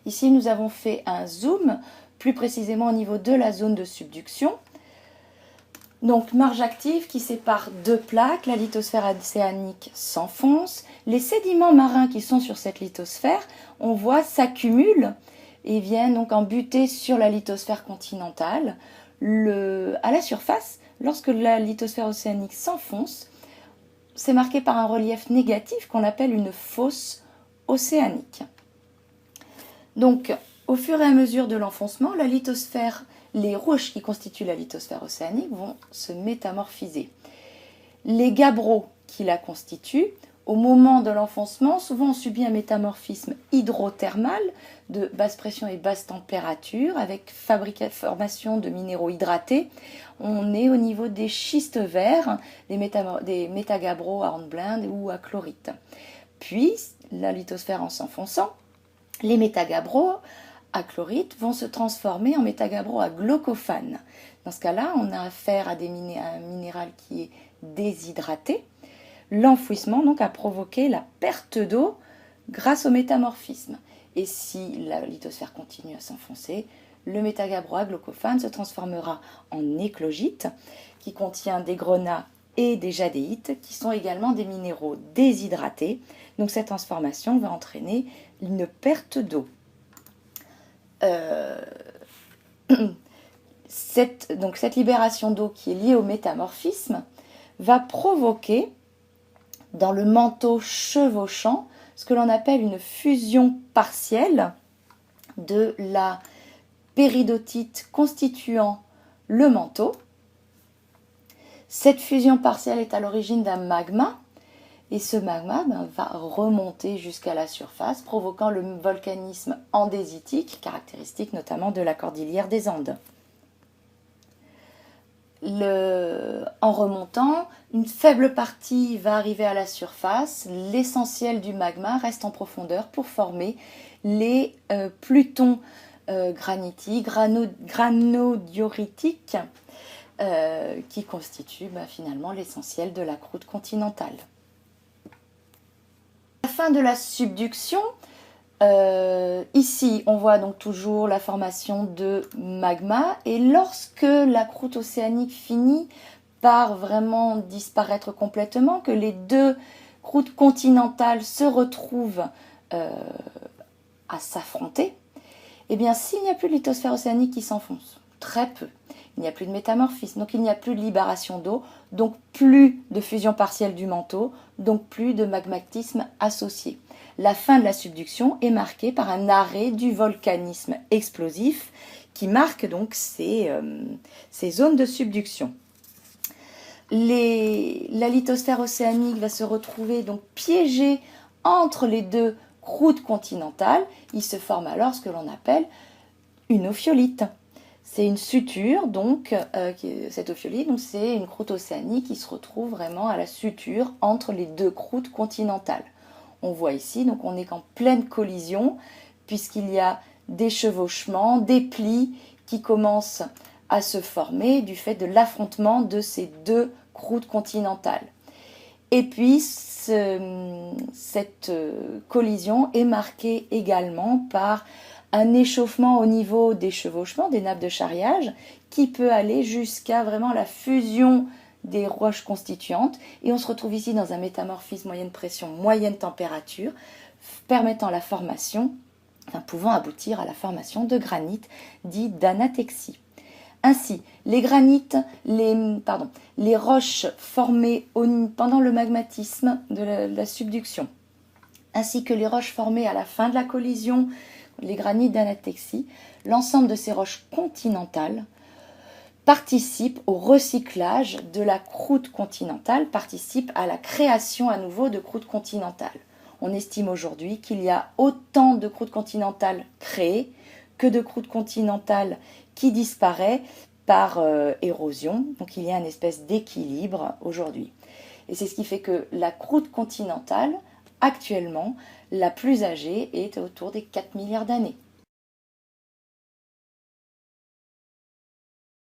Ici, nous avons fait un zoom, plus précisément au niveau de la zone de subduction. Donc, marge active qui sépare deux plaques, la lithosphère océanique s'enfonce. Les sédiments marins qui sont sur cette lithosphère, on voit, s'accumulent et viennent donc en buter sur la lithosphère continentale. À la surface, lorsque la lithosphère océanique s'enfonce, c'est marqué par un relief négatif qu'on appelle une fosse océanique. Donc, au fur et à mesure de l'enfoncement, la lithosphère, les roches qui constituent la lithosphère océanique vont se métamorphiser. Les gabbros qui la constituent, au moment de l'enfoncement, souvent on subit un métamorphisme hydrothermal de basse pression et basse température avec formation de minéraux hydratés. On est au niveau des schistes verts, des métagabbros à hornblende ou à chlorite. Puis, la lithosphère en s'enfonçant, les métagabbros à chlorite vont se transformer en métagabbros à glaucophane. Dans ce cas-là, on a affaire à un minéral qui est déshydraté. L'enfouissement donc a provoqué la perte d'eau grâce au métamorphisme. Et si la lithosphère continue à s'enfoncer, le métagabbro à glaucophane se transformera en éclogite qui contient des grenats et des jadéites qui sont également des minéraux déshydratés. Donc cette transformation va entraîner une perte d'eau. Cette libération d'eau qui est liée au métamorphisme va provoquer dans le manteau chevauchant ce que l'on appelle une fusion partielle de la péridotite constituant le manteau. Cette fusion partielle est à l'origine d'un magma et ce magma va remonter jusqu'à la surface, provoquant le volcanisme andésitique, caractéristique notamment de la cordillère des Andes. En remontant, une faible partie va arriver à la surface, l'essentiel du magma reste en profondeur pour former les plutons granitiques, granodioritiques, qui constituent finalement l'essentiel de la croûte continentale. À la fin de la subduction, ici on voit donc toujours la formation de magma et lorsque la croûte océanique finit par vraiment disparaître complètement, que les deux croûtes continentales se retrouvent à s'affronter, et bien s'il n'y a plus de lithosphère océanique qui s'enfonce, très peu, il n'y a plus de métamorphisme, donc il n'y a plus de libération d'eau, donc plus de fusion partielle du manteau, donc plus de magmatisme associé. La fin de la subduction est marquée par un arrêt du volcanisme explosif qui marque donc ces zones de subduction. La lithosphère océanique va se retrouver donc piégée entre les deux croûtes continentales. Il se forme alors ce que l'on appelle une ophiolite. C'est une suture, donc, cette ophiolite, donc c'est une croûte océanique qui se retrouve vraiment à la suture entre les deux croûtes continentales. On voit ici, donc on est en pleine collision, puisqu'il y a des chevauchements, des plis qui commencent à se former du fait de l'affrontement de ces deux croûtes continentales. Et puis, cette collision est marquée également par un échauffement au niveau des chevauchements, des nappes de charriage, qui peut aller jusqu'à vraiment la fusion des roches constituantes. Et on se retrouve ici dans un métamorphisme moyenne pression, moyenne température, permettant la formation, pouvant aboutir à la formation de granit dit d'anatexie. Ainsi, les roches formées pendant le magmatisme de la subduction, ainsi que les roches formées à la fin de la collision, les granites d'anatexie, l'ensemble de ces roches continentales participent au recyclage de la croûte continentale, participent à la création à nouveau de croûtes continentales. On estime aujourd'hui qu'il y a autant de croûtes continentales créées que de croûtes continentales qui disparaissent par érosion. Donc il y a une espèce d'équilibre aujourd'hui. Et c'est ce qui fait que la croûte continentale, actuellement, la plus âgée est autour des 4 milliards d'années.